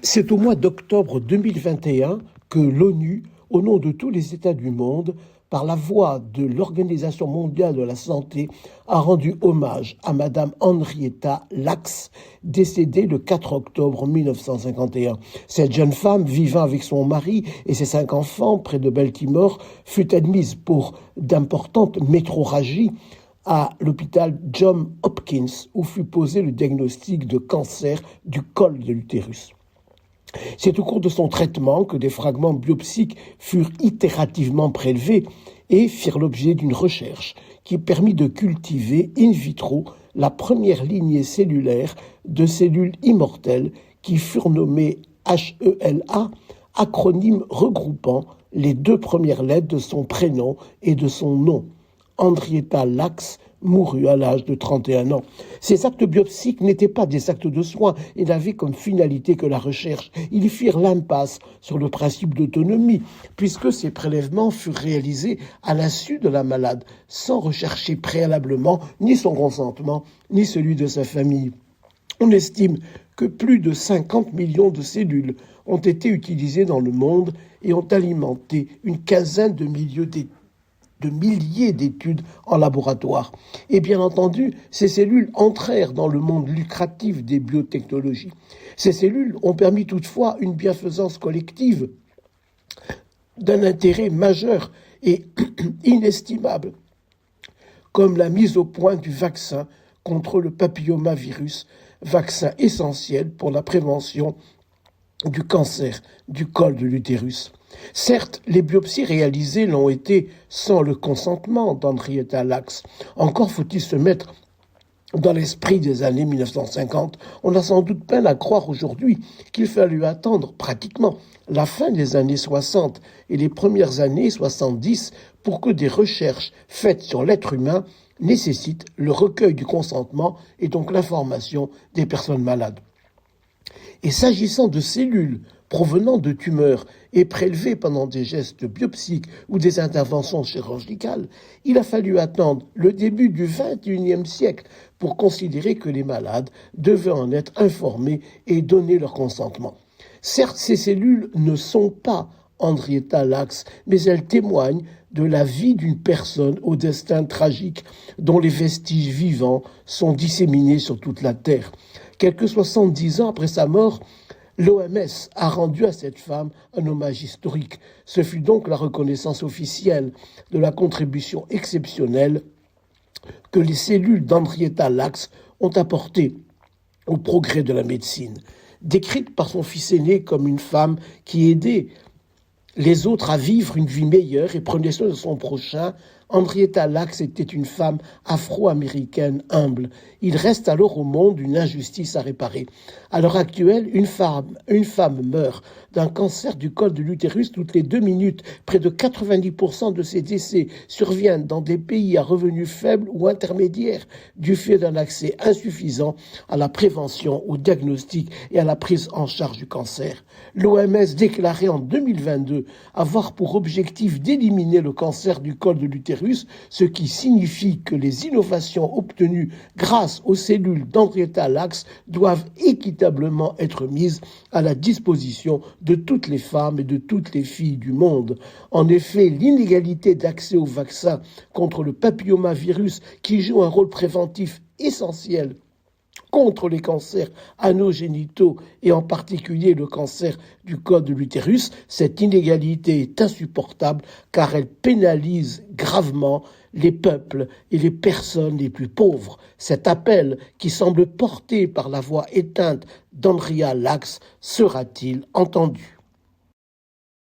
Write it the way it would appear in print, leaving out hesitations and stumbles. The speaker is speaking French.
C'est au mois d'octobre 2021 que l'ONU, au nom de tous les États du monde, par la voix de l'Organisation mondiale de la santé, a rendu hommage à Madame Henrietta Lacks, décédée le 4 octobre 1951. Cette jeune femme, vivant avec son mari et ses 5 enfants près de Baltimore, fut admise pour d'importantes métroragies à l'hôpital Johns Hopkins, où fut posé le diagnostic de cancer du col de l'utérus. C'est au cours de son traitement que des fragments biopsiques furent itérativement prélevés et firent l'objet d'une recherche qui permit de cultiver in vitro la première lignée cellulaire de cellules immortelles qui furent nommées HeLa, acronyme regroupant les 2 premières lettres de son prénom et de son nom. Henrietta Lacks mourut à l'âge de 31 ans. Ces actes biopsiques n'étaient pas des actes de soins et n'avaient comme finalité que la recherche. Ils firent l'impasse sur le principe d'autonomie, puisque ces prélèvements furent réalisés à l'insu de la malade, sans rechercher préalablement ni son consentement, ni celui de sa famille. On estime que plus de 50 millions de cellules ont été utilisées dans le monde et ont alimenté une quinzaine de milliers d'études en laboratoire. Et bien entendu, ces cellules entrèrent dans le monde lucratif des biotechnologies. Ces cellules ont permis toutefois une bienfaisance collective d'un intérêt majeur et inestimable, comme la mise au point du vaccin contre le papillomavirus, vaccin essentiel pour la prévention du cancer du col de l'utérus. Certes, les biopsies réalisées l'ont été sans le consentement d'Henrietta Lacks. Encore faut-il se mettre dans l'esprit des années 1950. On a sans doute peine à croire aujourd'hui qu'il fallut attendre pratiquement la fin des années 60 et les premières années 70 pour que des recherches faites sur l'être humain nécessitent le recueil du consentement et donc l'information des personnes malades. Et s'agissant de cellules provenant de tumeurs et prélevées pendant des gestes biopsiques ou des interventions chirurgicales, il a fallu attendre le début du XXIe siècle pour considérer que les malades devaient en être informés et donner leur consentement. Certes, ces cellules ne sont pas Henrietta Lacks, mais elles témoignent de la vie d'une personne au destin tragique dont les vestiges vivants sont disséminés sur toute la Terre. Quelques 70 ans après sa mort, l'OMS a rendu à cette femme un hommage historique. Ce fut donc la reconnaissance officielle de la contribution exceptionnelle que les cellules d'Henrietta Lacks ont apportée au progrès de la médecine. Décrite par son fils aîné comme une femme qui aidait les autres à vivre une vie meilleure et prenait soin de son prochain, Henrietta Lacks était une femme afro-américaine humble. Il reste alors au monde une injustice à réparer. À l'heure actuelle, une femme meurt d'un cancer du col de l'utérus toutes les 2 minutes. Près de 90% de ces décès surviennent dans des pays à revenus faibles ou intermédiaires du fait d'un accès insuffisant à la prévention, au diagnostic et à la prise en charge du cancer. L'OMS déclarait en 2022 avoir pour objectif d'éliminer le cancer du col de l'utérus, ce qui signifie que les innovations obtenues grâce aux cellules d'Henrietta Lacks doivent équitablement être mises à la disposition de toutes les femmes et de toutes les filles du monde. En effet, l'inégalité d'accès au vaccin contre le papillomavirus, qui joue un rôle préventif essentiel contre les cancers anogénitaux et en particulier le cancer du col de l'utérus, cette inégalité est insupportable car elle pénalise gravement les peuples et les personnes les plus pauvres. Cet appel, qui semble porté par la voix éteinte d'Henrietta Lacks, sera-t-il entendu ?